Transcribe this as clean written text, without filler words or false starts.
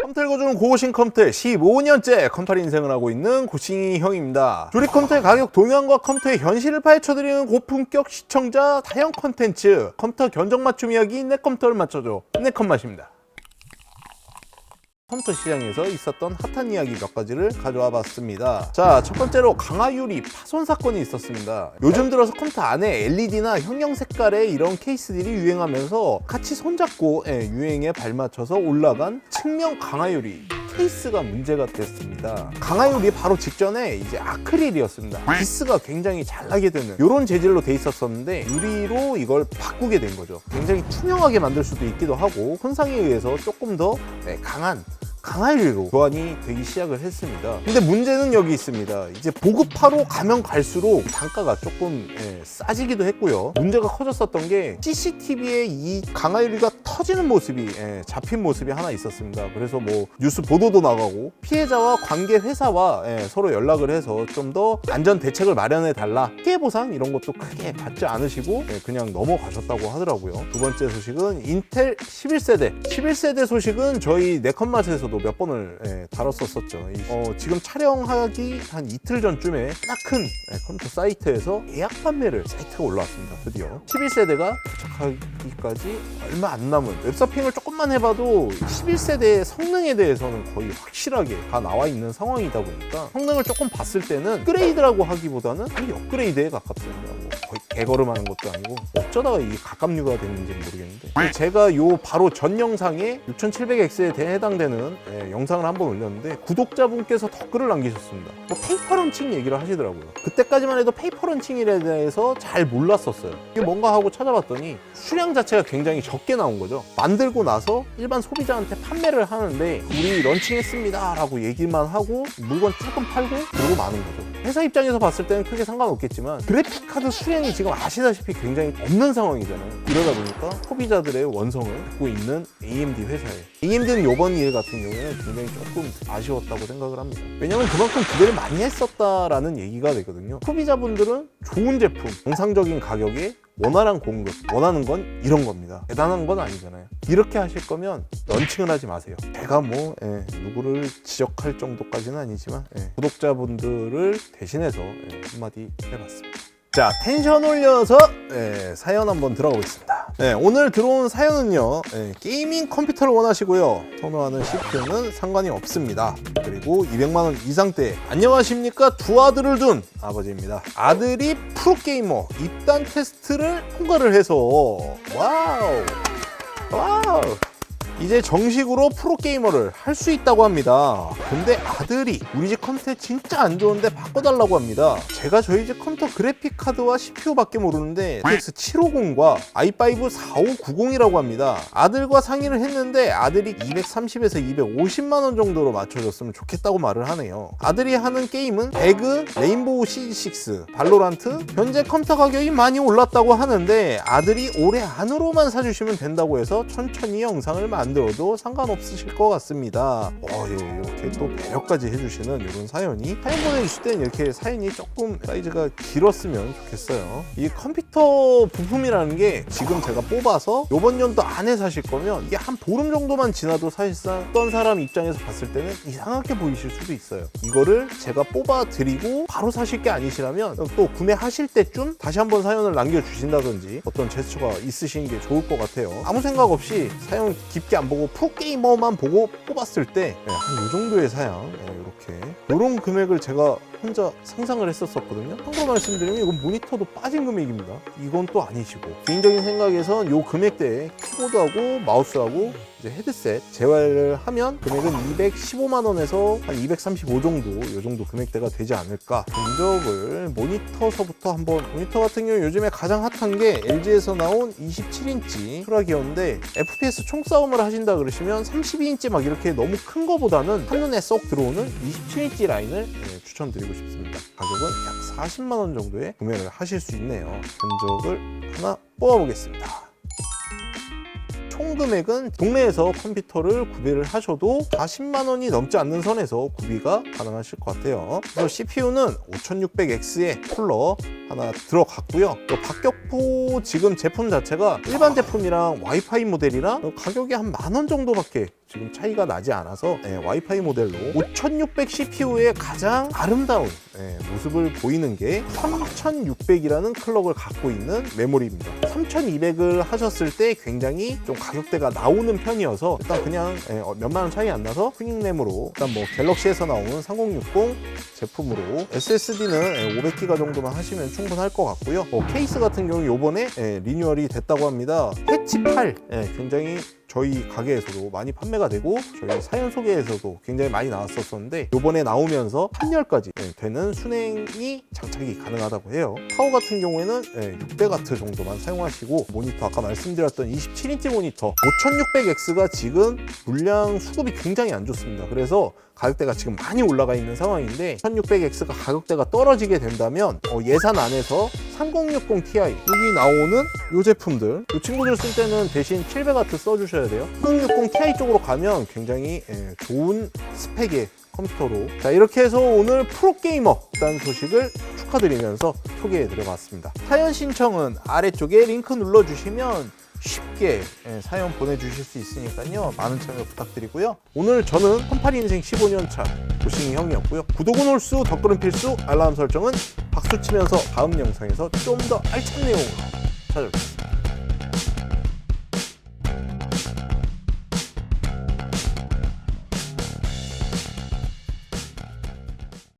컴퓨터를 고주는 고고싱 컴퓨터에 15년째 컴퓨터 인생을 하고 있는 고싱이 형입니다. 조립 컴퓨터의 가격 동향과 컴퓨터의 현실을 파헤쳐드리는 고품격 시청자 다형 콘텐츠 컴퓨터 견적 맞춤 이야기 내 컴퓨터를 맞춰줘 내 컴맛입니다. 컴퓨터 시장에서 있었던 핫한 이야기 몇 가지를 가져와 봤습니다. 자, 첫 번째로 강화유리 파손 사건이 있었습니다. 요즘 들어서 컴퓨터 안에 LED나 형형 색깔의 이런 케이스들이 유행하면서 같이 손잡고 유행에 발맞춰서 올라간 측면 강화유리 케이스가 문제가 됐습니다. 강화유리 바로 직전에 이제 아크릴이었습니다. 기스가 굉장히 잘 나게 되는 이런 재질로 돼 있었었는데 유리로 이걸 바꾸게 된 거죠. 굉장히 투명하게 만들 수도 있기도 하고 손상에 의해서 조금 더 강한 강화유리로 교환이 되기 시작을 했습니다. 근데 문제는 여기 있습니다. 이제 보급화로 가면 갈수록 단가가 조금 싸지기도 했고요. 문제가 커졌었던 게 CCTV에 이 강화유리가 터지는 모습이 잡힌 모습이 하나 있었습니다. 그래서 뭐 뉴스 보도도 나가고 피해자와 관계 회사와 서로 연락을 해서 좀 더 안전 대책을 마련해 달라, 피해 보상 이런 것도 크게 받지 않으시고 그냥 넘어가셨다고 하더라고요. 두 번째 소식은 인텔 11세대 소식은 저희 네컷맛에서도 몇 번을 다뤘었었죠. 지금 촬영하기 한 이틀 전쯤에 딱 큰 컴퓨터 사이트에서 예약 판매를 사이트가 올라왔습니다. 드디어 11세대가 도착하기까지 얼마 안 남은, 웹서핑을 조금만 해봐도 11세대의 성능에 대해서는 거의 확실하게 다 나와 있는 상황이다 보니까 성능을 조금 봤을 때는 업그레이드라고 하기보다는 거의 업그레이드에 가깝습니다. 뭐 거의 개걸음하는 것도 아니고 어쩌다가 이 가깝류가 됐는지 모르겠는데, 제가 요 바로 전 영상에 6700X에 해당되는 영상을 한번 올렸는데 구독자분께서 댓글을 남기셨습니다. 뭐 페이퍼 런칭 얘기를 하시더라고요. 그때까지만 해도 페이퍼 런칭에 대해서 잘 몰랐었어요. 이게 뭔가 하고 찾아봤더니 수량 자체가 굉장히 적게 나온 거죠. 만들고 나서 일반 소비자한테 판매를 하는데 우리 런칭했습니다 라고 얘기만 하고 물건 조금 팔고 그러고 마는 거죠. 회사 입장에서 봤을 때는 크게 상관없겠지만 그래픽카드 수량이 지금 아시다시피 굉장히 없는 상황이잖아요. 이러다 보니까 소비자들의 원성을 갖고 있는 AMD 회사에, AMD는 이번 일 같은 경우에는 굉장히 조금 아쉬웠다고 생각을 합니다. 왜냐면 그만큼 기대를 많이 했었다라는 얘기가 되거든요. 소비자분들은 좋은 제품, 정상적인 가격에 원활한 공급, 원하는 건 이런 겁니다. 대단한 건 아니잖아요. 이렇게 하실 거면 런칭을 하지 마세요. 제가 뭐 누구를 지적할 정도까지는 아니지만 구독자분들을 대신해서 한마디 해봤습니다. 자, 텐션 올려서 사연 한번 들어가 보겠습니다. 오늘 들어온 사연은요, 게이밍 컴퓨터를 원하시고요, 선호하는 CPU는 상관이 없습니다. 그리고 200만원 이상대, 안녕하십니까, 두 아들을 둔 아버지입니다. 아들이 프로게이머 입단 테스트를 통과를 해서 와우 이제 정식으로 프로게이머를 할 수 있다고 합니다. 근데 아들이 우리 집 컴퓨터 진짜 안 좋은데 바꿔달라고 합니다. 제가 저희 집 컴퓨터 그래픽 카드와 CPU밖에 모르는데 RTX 750과 i5 4590이라고 합니다. 아들과 상의를 했는데 아들이 230에서 250만원 정도로 맞춰줬으면 좋겠다고 말을 하네요. 아들이 하는 게임은 배그, 레인보우 시지6, 발로란트. 현재 컴퓨터 가격이 많이 올랐다고 하는데 아들이 올해 안으로만 사주시면 된다고 해서 천천히 영상을 만들어도 상관없으실 것 같습니다. 이렇게 또 배려까지 해주시는 이런 사연이, 사연 보내주실 땐 이렇게 사연이 조금 사이즈가 길었으면 좋겠어요. 이 컴퓨터 부품이라는 게 지금 제가 뽑아서 이번 연도 안에 사실 거면 이게 한 보름 정도만 지나도 사실상 어떤 사람 입장에서 봤을 때는 이상하게 보이실 수도 있어요. 이거를 제가 뽑아 드리고 바로 사실 게 아니시라면 또 구매하실 때쯤 다시 한번 사연을 남겨주신다든지 어떤 제스처가 있으신 게 좋을 것 같아요. 아무 생각 없이 사연 깊게 안 보고 프로게이머만 보고 뽑았을 때 한 이 정도의 사양, 이런 금액을 제가 혼자 상상을 했었거든요. 참고로 말씀드리면 이건 모니터도 빠진 금액입니다. 이건 또 아니시고, 개인적인 생각에선 이 금액대에 키보드하고 마우스하고 이제 헤드셋 재활을 하면 금액은 215만원에서 한 235 정도, 이 정도 금액대가 되지 않을까. 견적을 모니터서부터 한번, 모니터 같은 경우 요즘에 가장 핫한 게 LG에서 나온 27인치 퓨라기어인데 FPS 총싸움을 하신다 그러시면 32인치 막 이렇게 너무 큰 거보다는 한눈에 쏙 들어오는 27인치 라인을 추천드리고 싶습니다. 가격은 약 40만원 정도에 구매를 하실 수 있네요. 견적을 하나 뽑아보겠습니다. 총 금액은 동네에서 컴퓨터를 구매를 하셔도 40만원이 넘지 않는 선에서 구비가 가능하실 것 같아요. 그래서 CPU는 5600X에 쿨러 하나 들어갔고요. 또 박격포 지금 제품 자체가 일반 제품이랑 와이파이 모델이랑 가격이 한 10,000원 정도밖에 지금 차이가 나지 않아서 와이파이 모델로 5600 CPU의 가장 아름다운 모습을 보이는 게 3600이라는 클럭을 갖고 있는 메모리입니다. 3200을 하셨을 때 굉장히 좀 가격대가 나오는 편이어서 일단 그냥 몇만 원 차이 안 나서 튜닝램으로 일단 뭐 갤럭시에서 나오는 3060 제품으로 SSD는 500기가 정도만 하시면 충분할 것 같고요. 케이스 같은 경우 요번에 리뉴얼이 됐다고 합니다. 패치 8 굉장히 저희 가게에서도 많이 판매가 되고 저희 사연 소개에서도 굉장히 많이 나왔었는데 요번에 나오면서 판열까지 되는 순행이 장착이 가능하다고 해요. 파워 같은 경우에는 600W 정도만 사용하시고 모니터 아까 말씀드렸던 27인치 모니터 5600X가 지금 물량 수급이 굉장히 안 좋습니다. 그래서 가격대가 지금 많이 올라가 있는 상황인데 1600X가 가격대가 떨어지게 된다면 예산 안에서 3060 Ti 여기 나오는 이 제품들 이 친구들 쓸 때는 대신 700W 써주셔야 돼요. 3060 Ti 쪽으로 가면 굉장히 좋은 스펙의 컴퓨터로 자 이렇게 해서 오늘 프로게이머 라는 소식을 축하드리면서 소개해 드려봤습니다. 사연 신청은 아래쪽에 링크 눌러주시면 쉽게 사연 보내주실 수 있으니까요. 많은 참여 부탁드리고요. 오늘 저는 38 인생 15년차 고싱이 형이었고요. 구독은 홀수, 댓글은 필수, 알람 설정은 박수 치면서 다음 영상에서 좀 더 알찬 내용으로 찾아뵙겠습니다.